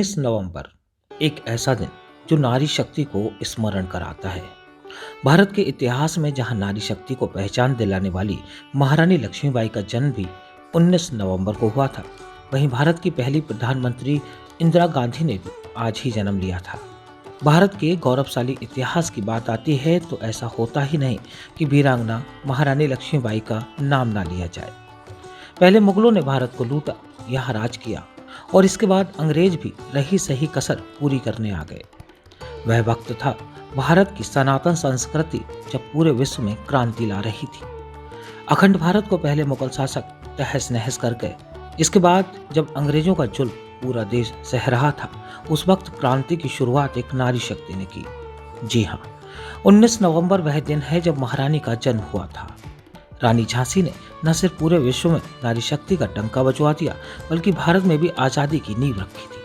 19 नवंबर एक ऐसा दिन जो नारी शक्ति को स्मरण कराता है। भारत के इतिहास में जहां नारी शक्ति को पहचान दिलाने वाली महारानी लक्ष्मीबाई का जन्म भी 19 नवंबर को हुआ था, वहीं भारत की पहली प्रधानमंत्री इंदिरा गांधी ने भी आज ही जन्म लिया था। भारत के गौरवशाली इतिहास की बात आती है तो ऐसा होता ही नहीं कि वीरांगना महारानी लक्ष्मीबाई का नाम ना लिया जाए। पहले मुगलों ने भारत को लूटा, यहाँ राज किया और इसके बाद अंग्रेज भी रही सही कसर पूरी करने आ गए। वह वक्त था भारत की सनातन संस्कृति जब पूरे विश्व में क्रांति ला रही थी। अखंड भारत को पहले मुगल शासक तहस नहस कर गए। इसके बाद जब अंग्रेजों का जुल्म पूरा देश सह रहा था, उस वक्त क्रांति की शुरुआत एक नारी शक्ति ने की। जी हाँ, 19 नवंबर वह दिन है जब महारानी का जन्म हुआ था। रानी झांसी ने न सिर्फ पूरे विश्व में नारी शक्ति का डंका बजवा दिया, बल्कि भारत में भी आजादी की नींव रखी थी।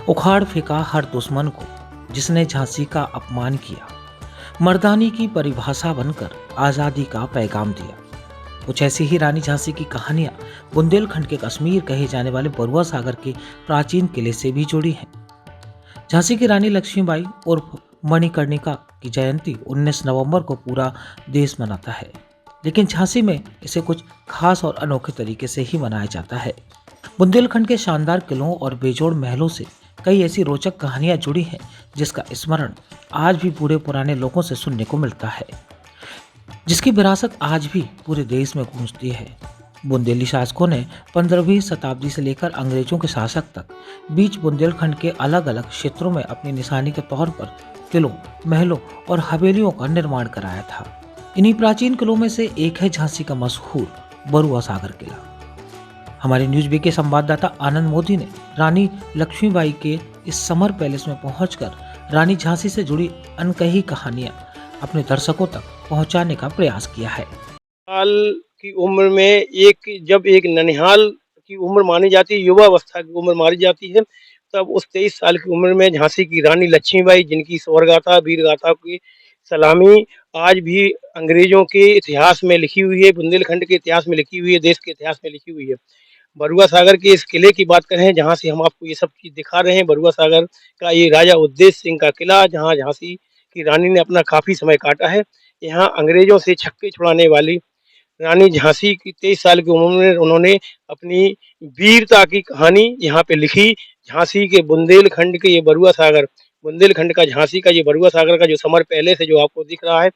उखाड़ फेंका हर दुश्मन को जिसने झांसी का अपमान किया, मर्दानी की परिभाषा बनकर आजादी का पैगाम दिया। कुछ ऐसी ही रानी झांसी की कहानियां बुंदेलखंड के कश्मीर कहे जाने वाले बरुआ सागर के प्राचीन किले से भी जुड़ी हैं। झांसी की रानी लक्ष्मीबाई उर्फ मणिकर्णिका की जयंती 19 नवंबर को पूरा देश मनाता है, लेकिन झांसी में इसे कुछ खास और अनोखे तरीके से ही मनाया जाता है। बुंदेलखंड के शानदार किलों और बेजोड़ महलों से कई ऐसी रोचक कहानियां जुड़ी हैं जिसका स्मरण आज भी पूरे पुराने लोगों से सुनने को मिलता है, जिसकी विरासत आज भी पूरे देश में गूंजती है। बुंदेली शासकों ने 15वीं शताब्दी से लेकर अंग्रेजों के शासक तक बीच बुंदेलखंड के अलग अलग क्षेत्रों में अपनी निशानी के तौर पर किलों, महलों और हवेलियों का निर्माण कराया था। इन्हीं प्राचीन किलों में से एक है झांसी का मशहूर बरुआ सागर किला। हमारे न्यूज बी के संवाददाता आनंद मोदी ने रानी लक्ष्मीबाई के इस समर पैलेस में पहुंचकर रानी झांसी से जुड़ी अनकही कहानियां अपने दर्शकों तक पहुंचाने का प्रयास किया है। साल की उम्र में जब एक ननिहाल की उम्र मानी जाती है, युवावस्था की उम्र मानी जाती है, तब उस 23 साल की उम्र में झांसी की रानी लक्ष्मीबाई, जिनकी स्वर्गाथा वीर गाथा की सलामी आज भी अंग्रेजों के इतिहास में लिखी हुई है, बुंदेलखंड के इतिहास में लिखी हुई है, देश के इतिहास में लिखी हुई है। बरुआ सागर के इस किले की बात करें, जहाँ से हम आपको ये सब चीज दिखा रहे हैं, बरुआ सागर का ये राजा उद्देश्य सिंह का किला, जहाँ झांसी की रानी ने अपना काफी समय काटा है। यहाँ अंग्रेजों से छक्के छुड़ाने वाली रानी झांसी की 23 साल की उम्र में उन्होंने अपनी वीरता की कहानी यहाँ पे लिखी। झांसी के बुंदेलखंड के ये बरुआ सागर, बुंदेलखंड का झांसी का ये बरुआ सागर का जो समर पैलेस है जो आपको दिख रहा है,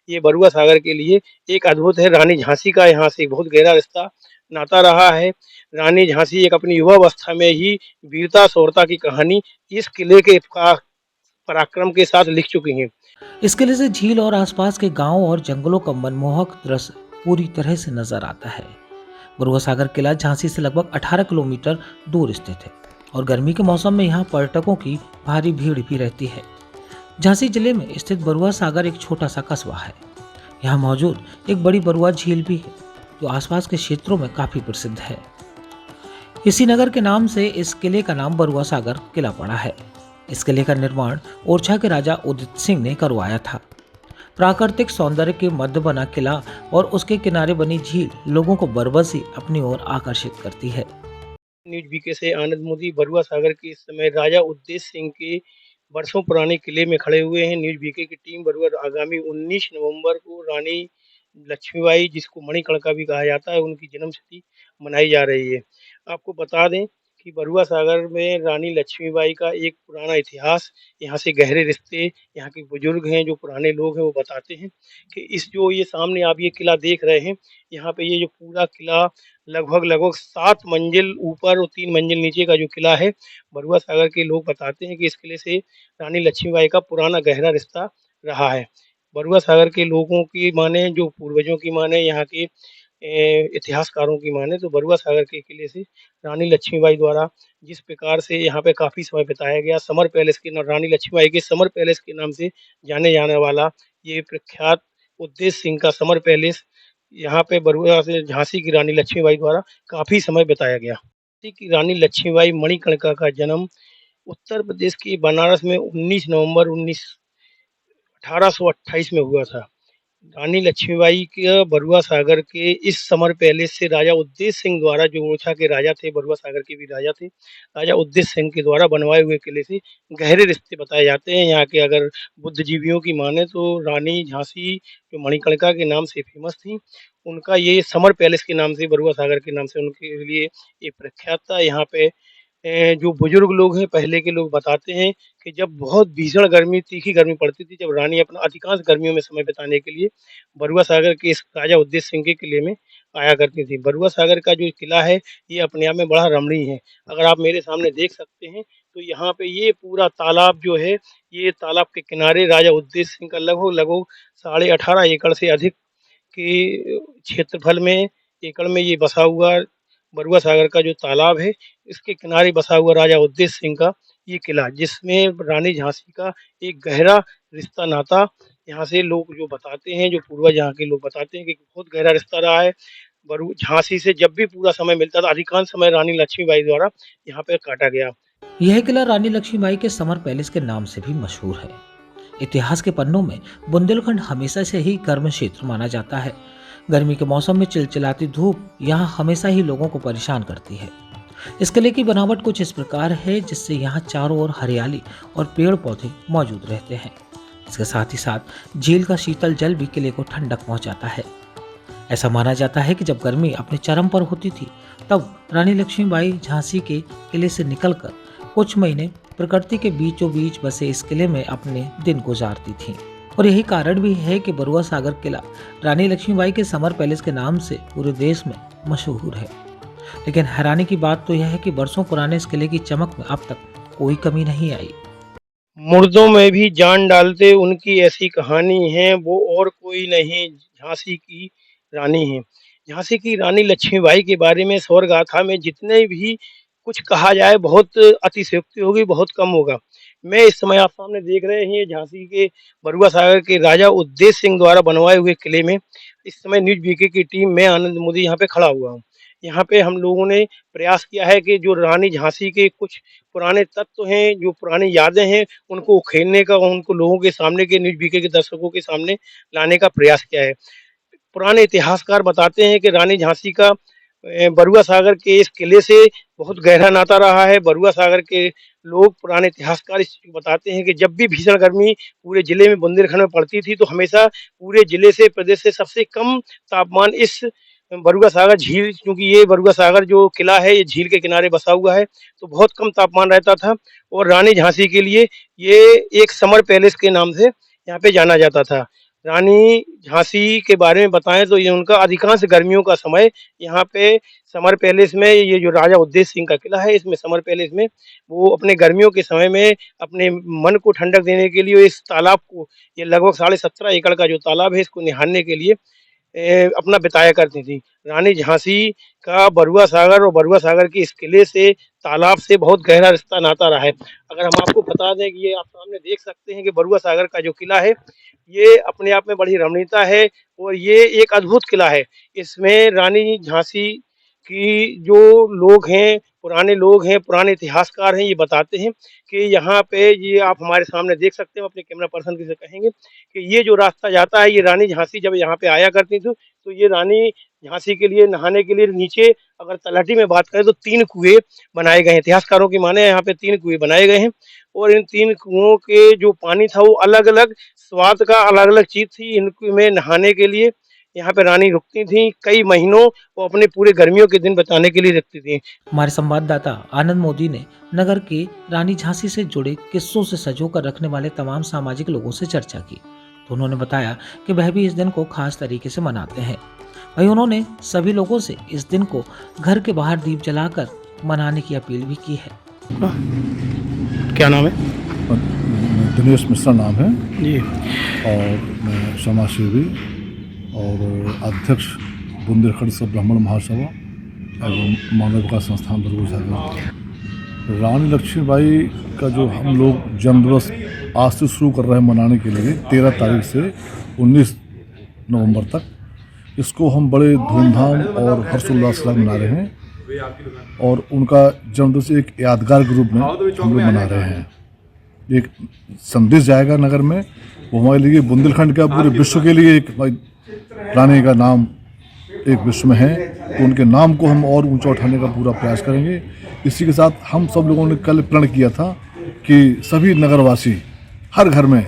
ये बरुआ सागर के लिए एक अद्भुत है। रानी झांसी का यहाँ से बहुत गहरा रिश्ता नाता रहा है। रानी झांसी एक अपनी युवावस्था में ही वीरता शौर्यता की कहानी इस किले के पराक्रम के साथ लिख चुकी हैं। इस किले से झील और आसपास के गांवों और जंगलों का मनमोहक दृश्य पूरी तरह से नजर आता है। बरुआ सागर किला झांसी से लगभग 18 किलोमीटर दूर स्थित है और गर्मी के मौसम में यहाँ पर्यटकों की भारी भीड़ भी रहती है। झांसी जिले में स्थित बरुआ सागर एक छोटा सा कस्बा है। यहाँ मौजूद एक बड़ी बरुआ झील भी है जो आसपास के क्षेत्रों में काफी प्रसिद्ध है। इसी नगर के नाम से इस किले का नाम बरुआ सागर किला पड़ा है। इस किले का निर्माण ओरछा के राजा उदित सिंह ने करवाया था। प्राकृतिक सौंदर्य के मध्य बना किला और उसके किनारे बनी झील लोगों को बरबसी अपनी ओर आकर्षित करती है। न्यूज बीके से आनंद मोदी बरुआ सागर के इस समय राजा उद्देश्य सिंह के वर्षों पुराने किले में खड़े हुए हैं। न्यूज बीके की टीम बरुआ आगामी 19 नवंबर को रानी लक्ष्मीबाई, जिसको मणिकर्णिका भी कहा जाता है, उनकी जन्मतिथि मनाई जा रही है। आपको बता दें कि बरुआ सागर में रानी लक्ष्मीबाई का एक पुराना इतिहास, यहाँ से गहरे रिश्ते, यहाँ के बुजुर्ग हैं जो पुराने लोग हैं वो बताते हैं कि इस जो ये सामने आप ये किला देख रहे हैं, यहाँ पे ये जो पूरा किला लगभग लगभग 7 मंजिल ऊपर और 3 मंजिल नीचे का जो किला है, बरुआ सागर के लोग बताते हैं कि इस किले से रानी लक्ष्मीबाई का पुराना गहरा रिश्ता रहा है। बरुआ सागर के लोगों की माने, जो पूर्वजों की माने, यहाँ के इतिहासकारों की माने तो बरुआ सागर के किले से रानी लक्ष्मीबाई द्वारा जिस प्रकार से यहाँ पे काफ़ी समय बिताया गया, समर पैलेस के रानी लक्ष्मीबाई के समर पैलेस के नाम से जाने जाने वाला ये प्रख्यात उद्देश्य सिंह का समर पैलेस, यहाँ पे बरुआ से झांसी की रानी लक्ष्मीबाई द्वारा काफ़ी समय बिताया गया। झांसी की रानी लक्ष्मीबाई मणिकर्णिका का जन्म उत्तर प्रदेश के बनारस में 19 नवंबर 1828 में हुआ था। रानी लक्ष्मीबाई के बरुआ सागर के इस समर पैलेस से राजा उदय सिंह द्वारा, जो ओरछा के राजा थे, बरुआ सागर के भी राजा थे, राजा उदय सिंह के द्वारा बनवाए हुए किले से गहरे रिश्ते बताए जाते हैं। यहाँ के अगर बुद्धिजीवियों की माने तो रानी झांसी जो मणिकर्णिका के नाम से फेमस थी, उनका ये समर पैलेस के नाम से, बरुआ सागर के नाम से उनके लिए ये प्रख्यात था। यहाँ पे जो बुजुर्ग लोग हैं, पहले के लोग बताते हैं कि जब बहुत भीषण गर्मी, तीखी गर्मी पड़ती थी, जब रानी अपना अधिकांश गर्मियों में समय बिताने के लिए बरुआ सागर के इस राजा उदय सिंह के किले में आया करती थी। बरुआ सागर का जो किला है, ये अपने आप में बड़ा रमणीय है। अगर आप मेरे सामने देख सकते हैं, तो यहाँ पे ये पूरा तालाब जो है, ये तालाब के किनारे राजा उदय सिंह का लगभग-लगभग साढ़े 18 एकड़ से अधिक के क्षेत्रफल में, एकड़ में ये बसा हुआ बरुआ सागर का जो तालाब है, इसके किनारे बसा हुआ राजा उदय सिंह का ये किला, जिसमें रानी झांसी का एक गहरा रिश्ता नाता, यहाँ से लोग जो बताते हैं, जो पूर्वज यहाँ के लोग बताते हैं कि बहुत गहरा रिश्ता रहा है। बरु झांसी से जब भी पूरा समय मिलता था, अधिकांश समय रानी लक्ष्मीबाई द्वारा यहाँ पे काटा गया। यह किला रानी लक्ष्मीबाई के समर पैलेस के नाम से भी मशहूर है। इतिहास के पन्नों में बुंदेलखंड हमेशा से ही गर्म क्षेत्र माना जाता है। गर्मी के मौसम में चिलचिलाती धूप यहाँ हमेशा ही लोगों को परेशान करती है। इस किले की बनावट कुछ इस प्रकार है जिससे यहाँ चारों ओर हरियाली और पेड़ पौधे मौजूद रहते हैं। इसके साथ ही साथ झील का शीतल जल भी किले को ठंडक पहुँचाता है। ऐसा माना जाता है कि जब गर्मी अपने चरम पर होती थी, तब रानी लक्ष्मीबाई झांसी के किले से निकलकर कुछ महीने प्रकृति के बीचों बीच बसे इस किले में अपने दिन गुजारती थीं। और यही कारण भी है कि बरुआ सागर किला रानी लक्ष्मीबाई के समर पैलेस के नाम से पूरे देश में मशहूर है। लेकिन हैरानी की बात तो यह है कि बरसों पुराने इस किले की चमक में अब तक कोई कमी नहीं आई। मुर्दों में भी जान डालते उनकी ऐसी कहानी है, वो और कोई नहीं, झांसी की रानी है। झांसी की रानी लक्ष्मीबाई के बारे में स्वर गाथा में जितने भी कुछ कहा जाए, बहुत अतिशयोक्ति होगी, बहुत कम होगा। मैं इस समय आप सामने देख रहे हैं झांसी के बरुआ सागर के राजा उदय सिंह द्वारा बनवाए हुए किले में इस समय न्यूज़ बीके की टीम, मैं आनंद मोदी यहाँ पे खड़ा हुआ हूँ। यहाँ पे हम लोगों ने प्रयास किया है कि जो रानी झांसी के कुछ पुराने तत्व हैं, जो पुरानी यादें हैं, उनको उखेड़ने का, उनको लोगों के सामने, के न्यूज़ बीके के दर्शकों के सामने लाने का प्रयास किया है। पुराने इतिहासकार बताते हैं कि रानी झांसी का बरुआ सागर के इस किले से बहुत गहरा नाता रहा है। बरुआ सागर के लोग, पुराने इतिहासकार इस चीज़ को बताते हैं कि जब भी भीषण गर्मी पूरे जिले में, बुंदेलखंड में पड़ती थी, तो हमेशा पूरे जिले से, प्रदेश से सबसे कम तापमान इस बरुआ सागर झील, क्योंकि ये बरुआ सागर जो किला है, ये झील के किनारे बसा हुआ है, तो बहुत कम तापमान रहता था। और रानी झांसी के लिए ये एक समर पैलेस के नाम से यहाँ पे जाना जाता था। रानी झांसी के बारे में बताएँ तो ये उनका अधिकांश गर्मियों का समय यहाँ पे समर पैलेस में, ये जो राजा उदय सिंह का किला है, इसमें समर पैलेस में वो अपने गर्मियों के समय में अपने मन को ठंडक देने के लिए इस तालाब को, ये लगभग 17.5 एकड़ का जो तालाब है, इसको निहारने के लिए अपना बिताया करती थी। रानी झांसी का बरुआ सागर और बरुआ सागर के इस किले से, तालाब से बहुत गहरा रिश्ता नाता रहा है। अगर हम आपको बता दें कि ये आप सामने देख सकते हैं कि बरुआ सागर का जो किला है, ये अपने आप में बड़ी रमणीयता है और ये एक अद्भुत किला है। इसमें रानी झांसी की जो लोग हैं, पुराने लोग हैं, पुराने इतिहासकार हैं, ये बताते हैं कि यहाँ पे, ये आप हमारे सामने देख सकते हैं, अपने कैमरा पर्सन से कहेंगे कि ये जो रास्ता जाता है, ये रानी झांसी जब यहाँ पे आया करती थी, तो ये रानी झांसी के लिए नहाने के लिए नीचे, अगर तलहटी में बात करें तो 3 कुएँ बनाए गए हैं। इतिहासकारों की माने यहाँ पे 3 कुएँ बनाए गए हैं और इन 3 कुओं के जो पानी था, वो अलग-अलग स्वाद का, अलग-अलग चीज़ थी। इनमें नहाने के लिए यहाँ पे रानी रुकती थीं, कई महीनों वो अपने पूरे गर्मियों के दिन बिताने के लिए रुकती थीं। हमारे संवाददाता आनंद मोदी ने नगर के रानी झांसी से जुड़े किस्सों से सजोकर रखने वाले तमाम सामाजिक लोगों से चर्चा की, तो उन्होंने बताया कि वह भी इस दिन को खास तरीके से मनाते हैं। वहीं उन्होंने सभी लोगों से इस दिन को घर के बाहर दीप जलाकर मनाने की अपील भी की है। क्या नाम है? दिनेश मिश्रा नाम है जी। और मैं समाजसेवी और अध्यक्ष बुंदेलखंड सब ब्राह्मण महासभा एवं मानव विकास संस्थान बरुआ सागर। रानी लक्ष्मीबाई का जो हम लोग जन्मदिवस आज से शुरू कर रहे हैं मनाने के लिए 13 तारीख से 19 नवंबर तक, इसको हम बड़े धूमधाम और हर्षोल्लास से मना रहे हैं और उनका जन्मदिवस एक यादगार के रूप में हम लोग मना रहे हैं। एक संदेश जाएगा नगर में वो हमारे लिए बुंदेलखंड का पूरे विश्व के लिए एक भाई रानी का नाम एक विश्व में है, तो उनके नाम को हम और ऊंचा उठाने का पूरा प्रयास करेंगे। इसी के साथ हम सब लोगों ने कल प्रण किया था कि सभी नगरवासी हर घर में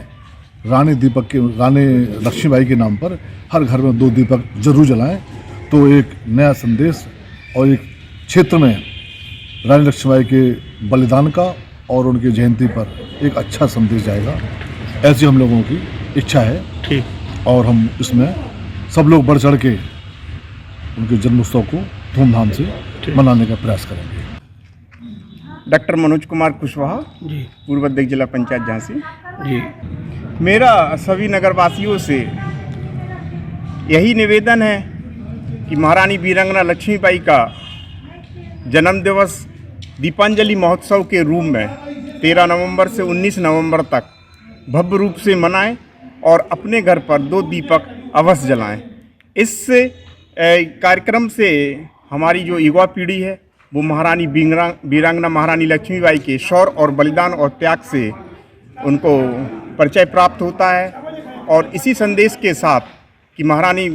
रानी लक्ष्मीबाई के नाम पर हर घर में 2 दीपक जरूर जलाएं, तो एक नया संदेश और एक क्षेत्र में रानी लक्ष्मीबाई के बलिदान का और उनकी जयंती पर एक अच्छा संदेश जाएगा, ऐसी हम लोगों की इच्छा है। ठीक। और हम इसमें सब लोग बढ़ चढ़ के उनके जन्मोत्सव को धूमधाम से मनाने का प्रयास करेंगे। डॉक्टर मनोज कुमार कुशवाहा जी पूर्व अध्यक्ष जिला पंचायत झांसी। जी मेरा सभी नगरवासियों से यही निवेदन है कि महारानी वीरांगना लक्ष्मीबाई का जन्म दिवस दीपांजलि महोत्सव के रूप में 13 नवंबर से 19 नवंबर तक भव्य रूप से मनाएं और अपने घर पर 2 दीपक अवश्य जलाएं। इस कार्यक्रम से हमारी जो युवा पीढ़ी है वो महारानी वीरांगना महारानी लक्ष्मीबाई के शौर्य और बलिदान और त्याग से उनको परिचय प्राप्त होता है, और इसी संदेश के साथ कि महारानी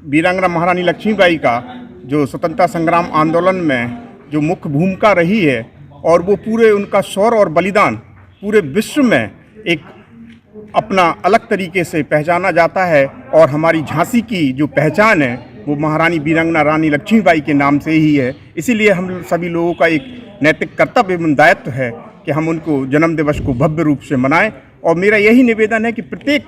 वीरांगना महारानी लक्ष्मीबाई का जो स्वतंत्रता संग्राम आंदोलन में जो मुख्य भूमिका रही है और वो पूरे उनका शौर्य और बलिदान पूरे विश्व में एक अपना अलग तरीके से पहचाना जाता है, और हमारी झांसी की जो पहचान है वो महारानी वीरांगना रानी लक्ष्मीबाई के नाम से ही है। इसीलिए हम सभी लोगों का एक नैतिक कर्तव्य एवं दायित्व है कि हम उनको जन्म दिवस को भव्य रूप से मनाएं, और मेरा यही निवेदन है कि प्रत्येक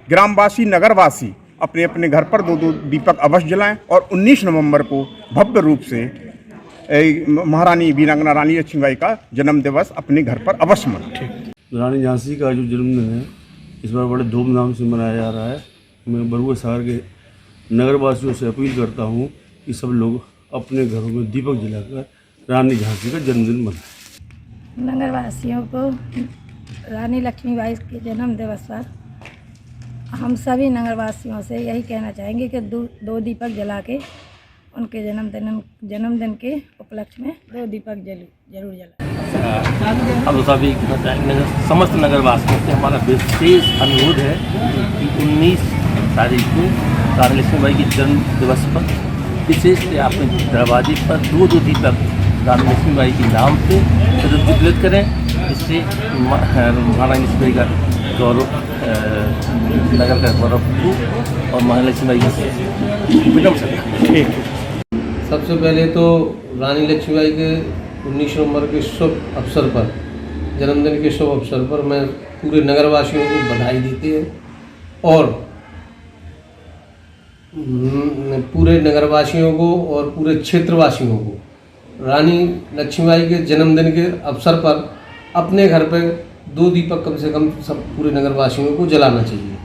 ग्रामवासी नगरवासी अपने अपने घर पर 2 दीपक अवश्य जलाएं और 19 नवंबर को भव्य रूप से महारानी वीरांगना रानी लक्ष्मीबाई का जन्म दिवस अपने घर पर अवश्य मनाएं। रानी झांसी का जो जन्मदिन है इस बार बड़े धूमधाम से मनाया जा रहा है। मैं बरुआ सागर के नगरवासियों से अपील करता हूँ कि सब लोग अपने घरों में दीपक जलाकर रानी झांसी का जन्मदिन मनाएं। नगरवासियों को रानी लक्ष्मीबाई के जन्म दिवस पर हम सभी नगरवासियों से यही कहना चाहेंगे कि 2 दीपक जला के उनके जन्मदिन के उपलक्ष्य में 2 दीपक जरूर जलाएं। हम सभी समस्त नगरवासियों से हमारा विशेष अनुरोध है कि 19 तारीख को रानी लक्ष्मीबाई के जन्म दिवस पर विशेष से अपने दरवाजे पर 2 दीपक रानी लक्ष्मीबाई के नाम से प्रज्वलित करें, जिससे महारानी लक्ष्मीबाई का गौरव नगर का गौरव हो और महारानी लक्ष्मीबाई का विनम्र सत्कार। सबसे पहले तो रानी लक्ष्मीबाई के 19 नवंबर के शुभ अवसर पर जन्मदिन के शुभ अवसर पर मैं पूरे नगरवासियों को बधाई देती हूँ, और पूरे नगरवासियों को और पूरे क्षेत्रवासियों को रानी लक्ष्मीबाई के जन्मदिन के अवसर पर अपने घर पर 2 दीपक कम से कम सब पूरे नगरवासियों को जलाना चाहिए।